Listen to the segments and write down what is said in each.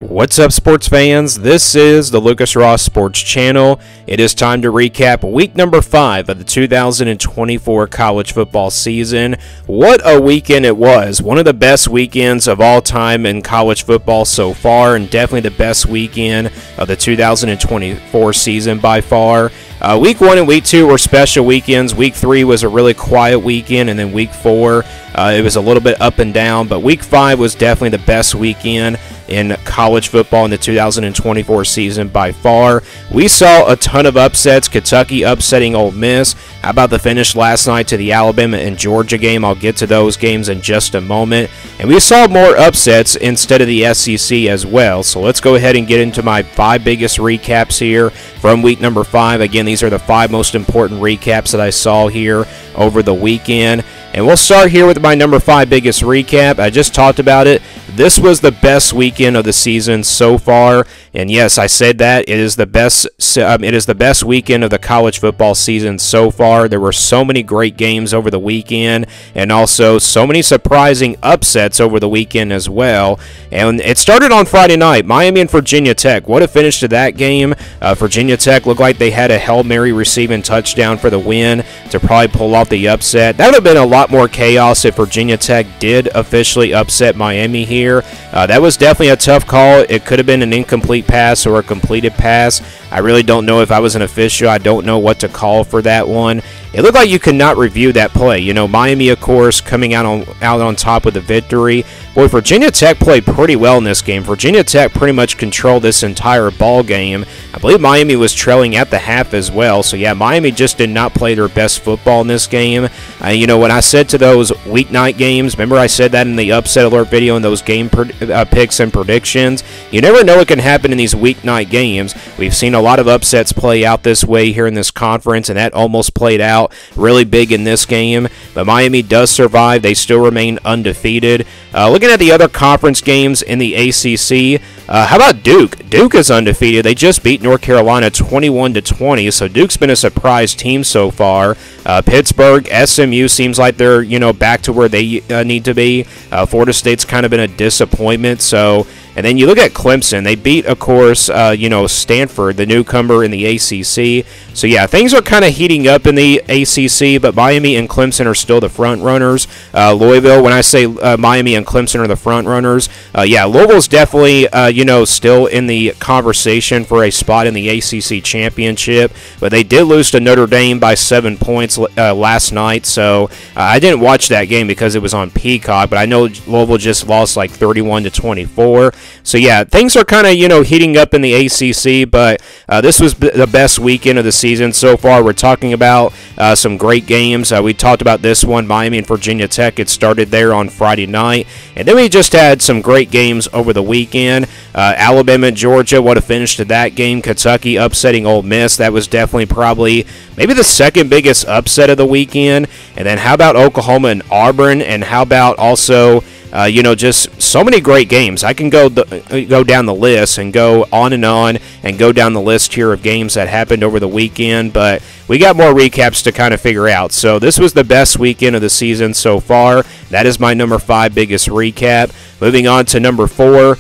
What's up, sports fans? This is the Lucas Ross Sports Channel. It is time to recap week number 5 of the 2024 college football season. What a weekend it was. One of the best weekends of all time in college football so far, and definitely the best weekend of the 2024 season by far. Week 1 and Week 2 were special weekends. Week 3 was a really quiet weekend, and then Week 4, it was a little bit up and down, but Week 5 was definitely the best weekend in college football in the 2024 season by far. We saw a ton of upsets. Kentucky upsetting Ole Miss. How about the finish last night to the Alabama and Georgia game? I'll get to those games in just a moment. And we saw more upsets instead of the SEC as well. So let's go ahead and get into my 5 biggest recaps here from week number 5. Again, these are the 5 most important recaps that I saw here over the weekend. And we'll start here with my number 5 biggest recap. I just talked about it. This was the best weekend of the season so far, and yes, I said that it is the best. It is the best weekend of the college football season so far. There were so many great games over the weekend, and also so many surprising upsets over the weekend as well. And it started on Friday night. Miami and Virginia Tech. What a finish to that game! Virginia Tech looked like they had a Hail Mary receiving touchdown for the win to probably pull off the upset. That would have been a lot more chaos if Virginia Tech did officially upset Miami here. That was definitely a tough call. It could have been an incomplete pass or a completed pass. I really don't know if I was an official. I don't know what to call for that one. It looked like you could not review that play. You know, Miami, of course, coming out on top with the victory. Boy, Virginia Tech played pretty well in this game. Virginia Tech pretty much controlled this entire ball game. I believe Miami was trailing at the half as well. So, yeah, Miami just did not play their best football in this game. You know, when I said to those weeknight games, remember I said that in the upset alert video in those game picks and predictions? You never know what can happen in these weeknight games. We've seen a lot of upsets play out this way here in this conference, and that almost played out really big in this game, but Miami does survive. They still remain undefeated. Looking at the other conference games in the ACC, how about Duke? Duke is undefeated. They just beat North Carolina 21-20, so Duke's been a surprise team so far. Pittsburgh, SMU seems like they're, you know, back to where they need to be. Florida State's kind of been a disappointment, so. And then you look at Clemson. They beat, of course, you know, Stanford, the newcomer in the ACC. So, yeah, things are kind of heating up in the ACC, but Miami and Clemson are still the front runners. Louisville, when I say Miami and Clemson are the front runners, yeah, Louisville's definitely, you know, still in the conversation for a spot in the ACC championship, but they did lose to Notre Dame by 7 points last night. So, I didn't watch that game because it was on Peacock, but I know Louisville just lost like 31-24. So, yeah, things are kind of, you know, heating up in the ACC, but this was the best weekend of the season so far. We're talking about some great games. We talked about this one, Miami and Virginia Tech. It started there on Friday night. And then we just had some great games over the weekend. Alabama and Georgia, what a finish to that game. Kentucky upsetting Ole Miss. That was definitely probably maybe the second biggest upset of the weekend. And then how about Oklahoma and Auburn? And how about also you know, just so many great games. I can go down the list and go on and go down the list here of games that happened over the weekend, but we got more recaps to kind of figure out. So this was the best weekend of the season so far. That is my number 5 biggest recap. Moving on to number 4.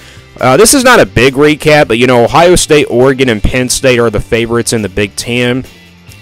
This is not a big recap, but, you know, Ohio State, Oregon, and Penn State are the favorites in the Big Ten.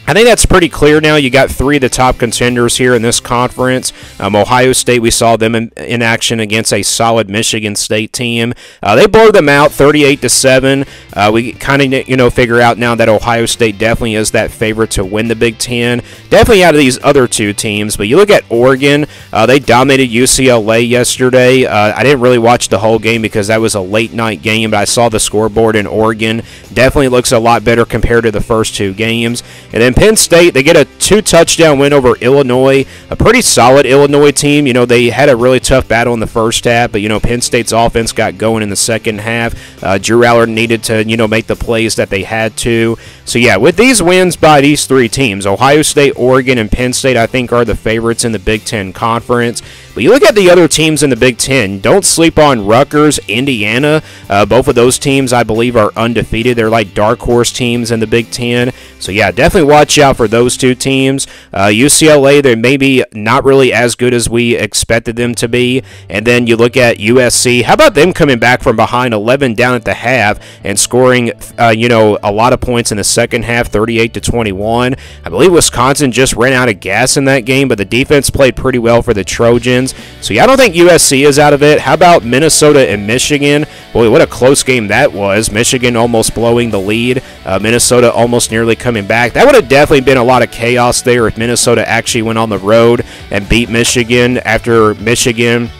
I think that's pretty clear now. You got 3 of the top contenders here in this conference. Ohio State, we saw them in action against a solid Michigan State team. They blow them out 38-7. We kind of, you know, figure out now that Ohio State definitely is that favorite to win the Big Ten. Definitely out of these other 2 teams. But you look at Oregon, they dominated UCLA yesterday. I didn't really watch the whole game because that was a late night game, but I saw the scoreboard in Oregon. Definitely looks a lot better compared to the first 2 games. And then Penn State, they get a 2-touchdown win over Illinois, a pretty solid Illinois team. You know, they had a really tough battle in the first half, but, you know, Penn State's offense got going in the second half. Drew Allard needed to, you know, make the plays that they had to. So, yeah, with these wins by these 3 teams, Ohio State, Oregon, and Penn State, I think, are the favorites in the Big Ten Conference. But you look at the other teams in the Big Ten, don't sleep on Rutgers, Indiana. Both of those teams, I believe, are undefeated. They're like dark horse teams in the Big Ten. So, yeah, definitely watch out for those two teams. UCLA, they're maybe not really as good as we expected them to be. And then you look at USC. How about them coming back from behind 11 down at the half and scoring, a lot of points in the second half, 38-21. I believe Wisconsin just ran out of gas in that game, but the defense played pretty well for the Trojans. So, yeah, I don't think USC is out of it. How about Minnesota and Michigan? Boy, what a close game that was. Michigan almost blowing the lead. Minnesota almost nearly coming back. That would have definitely been a lot of chaos there if Minnesota actually went on the road and beat Michigan after Michigan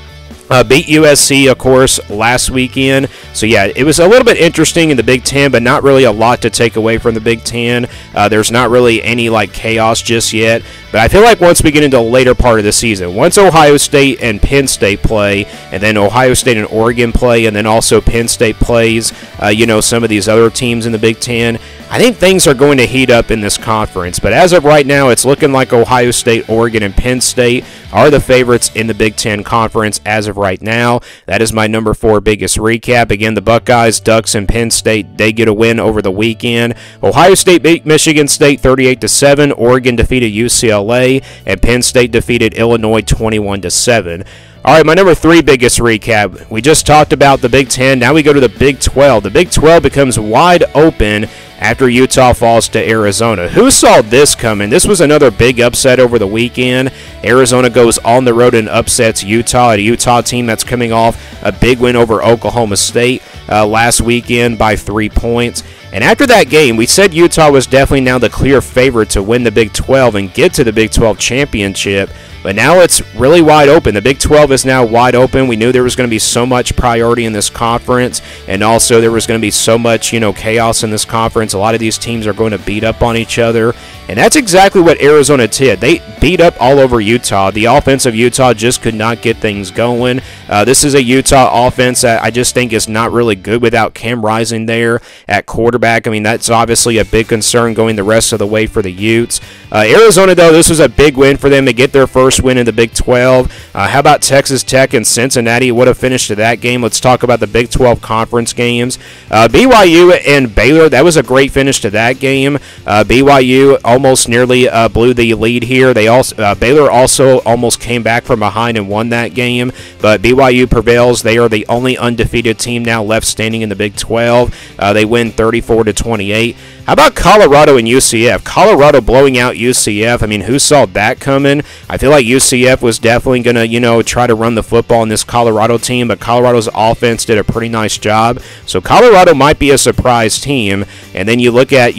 beat USC, of course, last weekend. So, yeah, it was a little bit interesting in the Big Ten, but not really a lot to take away from the Big Ten. There's not really any, chaos just yet. But I feel like once we get into the later part of the season, once Ohio State and Penn State play, and then Ohio State and Oregon play, and then also Penn State plays, some of these other teams in the Big Ten, I think things are going to heat up in this conference. But as of right now, it's looking like Ohio State, Oregon, and Penn State are the favorites in the Big Ten Conference as of right now. That is my number 4 biggest recap. Again, the Buckeyes, Ducks, and Penn State, they get a win over the weekend. Ohio State beat Michigan State 38-7. Oregon defeated UCLA, and Penn State defeated Illinois 21-7. All right, my number 3 biggest recap. We just talked about the Big Ten. Now we go to the Big 12. The Big 12 becomes wide open after Utah falls to Arizona. Who saw this coming? This was another big upset over the weekend. Arizona goes on the road and upsets Utah, a Utah team that's coming off a big win over Oklahoma State last weekend by 3 points. And after that game, we said Utah was definitely now the clear favorite to win the Big 12 and get to the Big 12 championship. But now it's really wide open. The Big 12 is now wide open. We knew there was going to be so much priority in this conference, and also there was going to be so much, chaos in this conference. A lot of these teams are going to beat up on each other, and that's exactly what Arizona did. They beat up all over Utah. The offense of Utah just could not get things going. This is a Utah offense that I just think is not really good without Cam Rising there at quarterback. I mean, that's obviously a big concern going the rest of the way for the Utes. Arizona, though, this was a big win for them to get their first win in the Big 12. How about Texas Tech and Cincinnati? What a finish to that game. Let's talk about the Big 12 conference games. BYU and Baylor, that was a great finish to that game. BYU almost nearly blew the lead here. Baylor also almost came back from behind and won that game, but BYU prevails. They are the only undefeated team now left standing in the Big 12. They win 34-28. How about Colorado and UCF? Colorado blowing out UCF. I mean, who saw that coming? I feel like UCF was definitely going to, try to run the football in this Colorado team, but Colorado's offense did a pretty nice job. So Colorado might be a surprise team. And then you look at,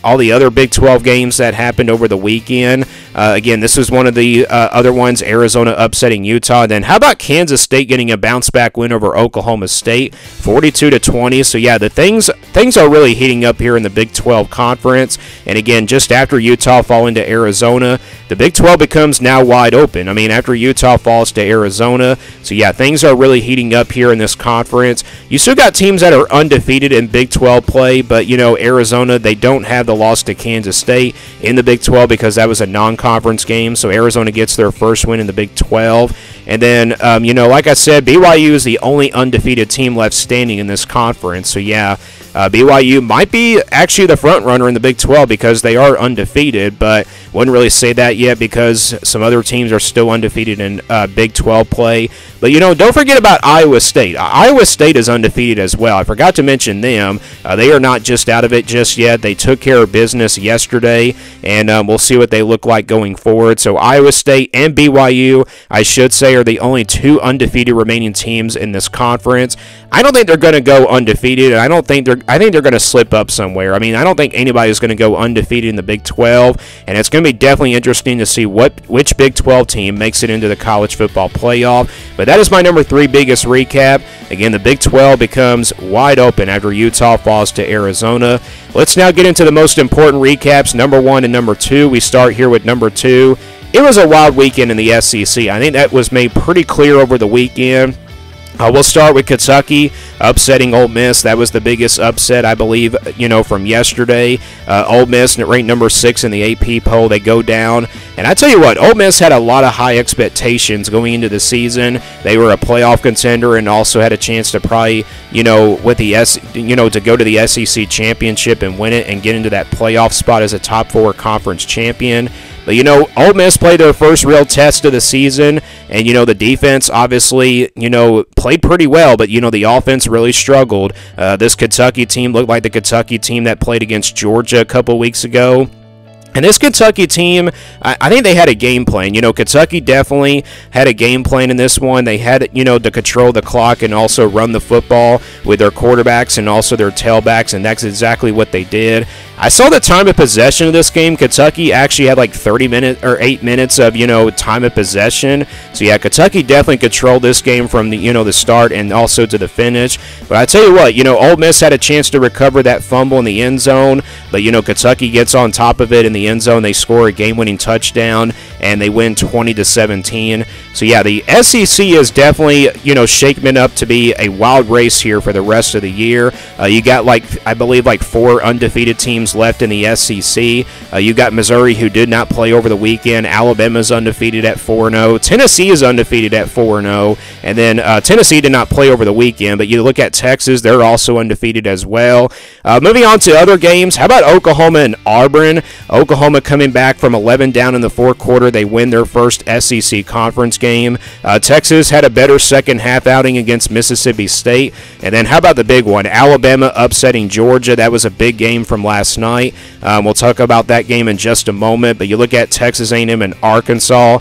all the other Big 12 games that happened over the weekend. Again, this was one of the other ones, Arizona upsetting Utah. And then how about Kansas State getting a bounce-back win over Oklahoma State, 42-20. So, yeah, the things are really heating up here in the Big 12 Conference. And, again, just after Utah falling to Arizona, the Big 12 becomes now wide open. I mean, after Utah falls to Arizona. So, yeah, things are really heating up here in this conference. You still got teams that are undefeated in Big 12 play, but, Arizona, they don't have the loss to Kansas State in the Big 12 because that was a non-conference game. So, Arizona gets their first win in the Big 12. And then, like I said, BYU is the only undefeated team left standing in this conference. So, yeah, BYU might be actually the front runner in the Big 12 because they are undefeated, but wouldn't really say that yet because some other teams are still undefeated in Big 12 play. But, don't forget about Iowa State. Iowa State is undefeated as well. I forgot to mention them. They are not just out of it just yet. They took care of business yesterday, and we'll see what they look like going forward. So Iowa State and BYU, I should say, are the only 2 undefeated remaining teams in this conference. I don't think they're going to go undefeated, and I think they're going to slip up somewhere. I mean, I don't think anybody's going to go undefeated in the Big 12, and it's going to be definitely interesting to see which Big 12 team makes it into the college football playoff. But that is my number 3 biggest recap. Again, the Big 12 becomes wide open after Utah falls to Arizona. Let's now get into the most important recaps, number 1 and number 2. We start here with number 2. It was a wild weekend in the SEC. I think that was made pretty clear over the weekend. We'll start with Kentucky upsetting Ole Miss. That was the biggest upset, I believe, from yesterday. Ole Miss ranked number 6 in the AP poll. They go down. And I tell you what, Ole Miss had a lot of high expectations going into the season. They were a playoff contender and also had a chance to probably, with the to go to the SEC championship and win it and get into that playoff spot as a top 4 conference champion. But, Ole Miss played their first real test of the season, and, the defense obviously, played pretty well, but, the offense really struggled. This Kentucky team looked like the Kentucky team that played against Georgia a couple weeks ago. And this Kentucky team, I think they had a game plan. Kentucky definitely had a game plan in this one. They had, to control the clock and also run the football with their quarterbacks and also their tailbacks, and that's exactly what they did. I saw the time of possession of this game. Kentucky actually had like 8 minutes of, time of possession. So, yeah, Kentucky definitely controlled this game from the start and also to the finish. But I tell you what, Ole Miss had a chance to recover that fumble in the end zone, but, Kentucky gets on top of it in the end zone. They score a game-winning touchdown, and they win 20-17. So, yeah, the SEC is definitely, shaping up to be a wild race here for the rest of the year. You got, I believe, 4 undefeated teams left in the SEC. You got Missouri, who did not play over the weekend. Alabama's undefeated at 4-0. Tennessee is undefeated at 4-0. And then Tennessee did not play over the weekend, but you look at Texas, they're also undefeated as well. Moving on to other games, how about Oklahoma and Auburn? Oklahoma coming back from 11 down in the fourth quarter. They win their first SEC conference game. Texas had a better second half outing against Mississippi State. And then how about the big one? Alabama upsetting Georgia. That was a big game from last night. We'll talk about that game in just a moment. But you look at Texas A&M and Arkansas.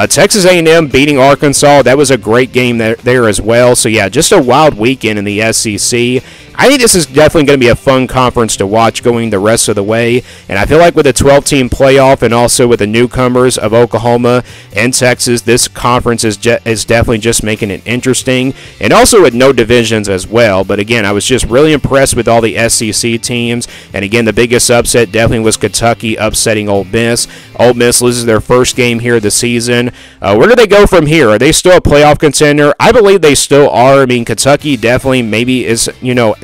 Texas A&M beating Arkansas. That was a great game there as well. So, yeah, just a wild weekend in the SEC. I think this is definitely going to be a fun conference to watch going the rest of the way. And I feel like with a 12-team playoff and also with the newcomers of Oklahoma and Texas, this conference is definitely just making it interesting. And also with no divisions as well. But again, I was just really impressed with all the SEC teams. And again, the biggest upset definitely was Kentucky upsetting Ole Miss. Ole Miss loses their first game here of the season. Where do they go from here? Are they still a playoff contender? I believe they still are. I mean, Kentucky definitely maybe is,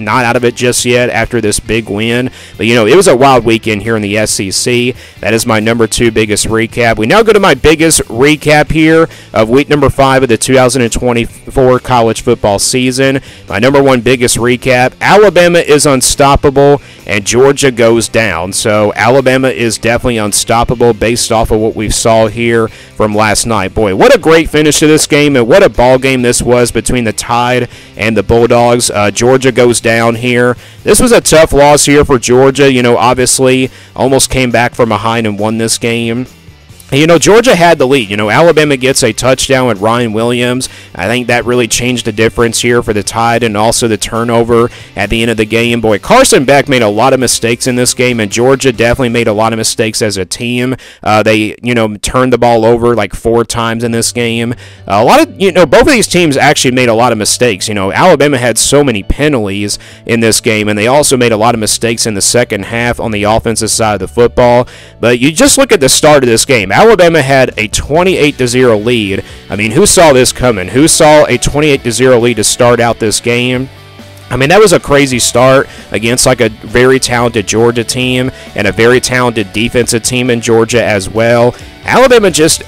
not out of it just yet after this big win. But, it was a wild weekend here in the SEC. That is my number 2 biggest recap. We now go to my biggest recap here of week number 5 of the 2024 college football season. My number 1 biggest recap, Alabama is unstoppable and Georgia goes down. So Alabama is definitely unstoppable based off of what we saw here from last night. Boy, what a great finish to this game, and what a ball game this was between the Tide and the Bulldogs. Georgia goes down here. This was a tough loss here for Georgia. Obviously almost came back from behind and won this game. Georgia had the lead. Alabama gets a touchdown with Ryan Williams. I think that really changed the difference here for the Tide, and also the turnover at the end of the game. Boy, Carson Beck made a lot of mistakes in this game, and Georgia definitely made a lot of mistakes as a team. They, turned the ball over like 4 times in this game. Both of these teams actually made a lot of mistakes. Alabama had so many penalties in this game, and they also made a lot of mistakes in the second half on the offensive side of the football. But you just look at the start of this game. Alabama had a 28-0 lead. I mean, who saw this coming? Who saw a 28-0 lead to start out this game? I mean, that was a crazy start against a very talented Georgia team and a very talented defensive team in Georgia as well. Alabama just,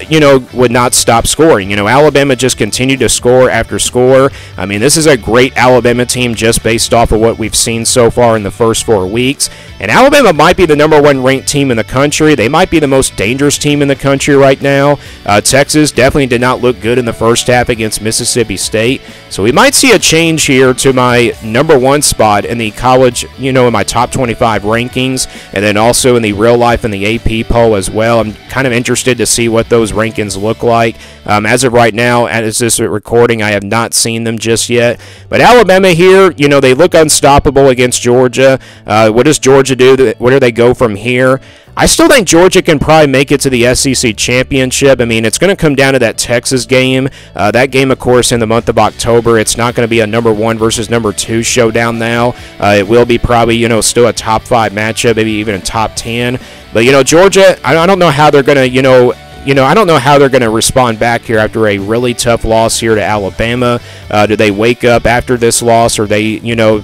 would not stop scoring. Alabama just continued to score after score. I mean, this is a great Alabama team just based off of what we've seen so far in the first 4 weeks. And Alabama might be the number 1 ranked team in the country. They might be the most dangerous team in the country right now. Texas definitely did not look good in the first half against Mississippi State. So we might see a change here to my number 1 spot in the college, in my top 25 rankings, and then also in the real life and the AP poll as well. I'm kind of interested to see what those rankings look like. As of right now, as this recording, I have not seen them just yet. But Alabama here, they look unstoppable against Georgia. What does Georgia do? Where do they go from here? I still think Georgia can probably make it to the SEC championship. I mean, it's going to come down to that Texas game. That game, of course, in the month of October. It's not going to be a number 1 versus number 2 showdown now. It will be probably, still a top 5 matchup, maybe even a top 10. But, Georgia, I don't know how they're going to, I don't know how they're going to respond back here after a really tough loss here to Alabama. Do they wake up after this loss, or they,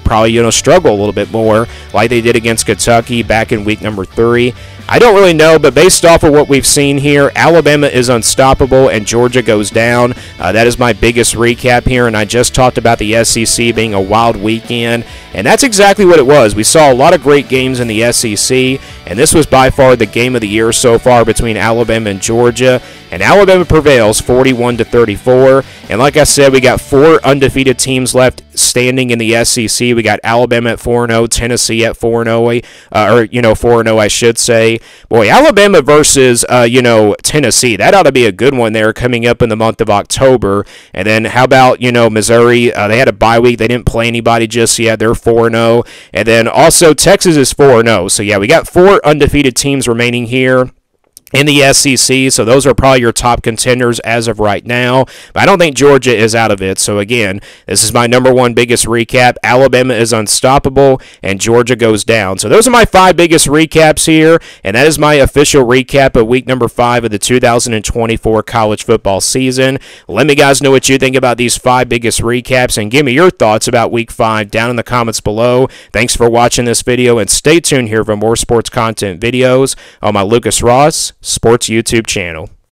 probably, struggle a little bit more like they did against Kentucky back in week number 3? I don't really know, but based off of what we've seen here, Alabama is unstoppable and Georgia goes down. That is my biggest recap here, and I just talked about the SEC being a wild weekend, and that's exactly what it was. We saw a lot of great games in the SEC, and this was by far the game of the year so far between Alabama and Georgia, and Alabama prevails 41-34. And like I said, we got 4 undefeated teams left standing in the SEC. We got Alabama at 4-0, Tennessee at 4-0, 4-0, I should say. Boy, Alabama versus, Tennessee, that ought to be a good one there coming up in the month of October. And then how about, Missouri? They had a bye week. They didn't play anybody just yet. They're 4-0. And then also Texas is 4-0. So, yeah, we got 4 undefeated teams remaining here in the SEC, so those are probably your top contenders as of right now, but I don't think Georgia is out of it. So again, this is my number 1 biggest recap. Alabama is unstoppable, and Georgia goes down. So those are my 5 biggest recaps here, and that is my official recap of week number 5 of the 2024 college football season. Let me guys know what you think about these 5 biggest recaps, and give me your thoughts about week 5 down in the comments below. Thanks for watching this video, and stay tuned here for more sports content videos on my Lucas Ross Sports YouTube channel.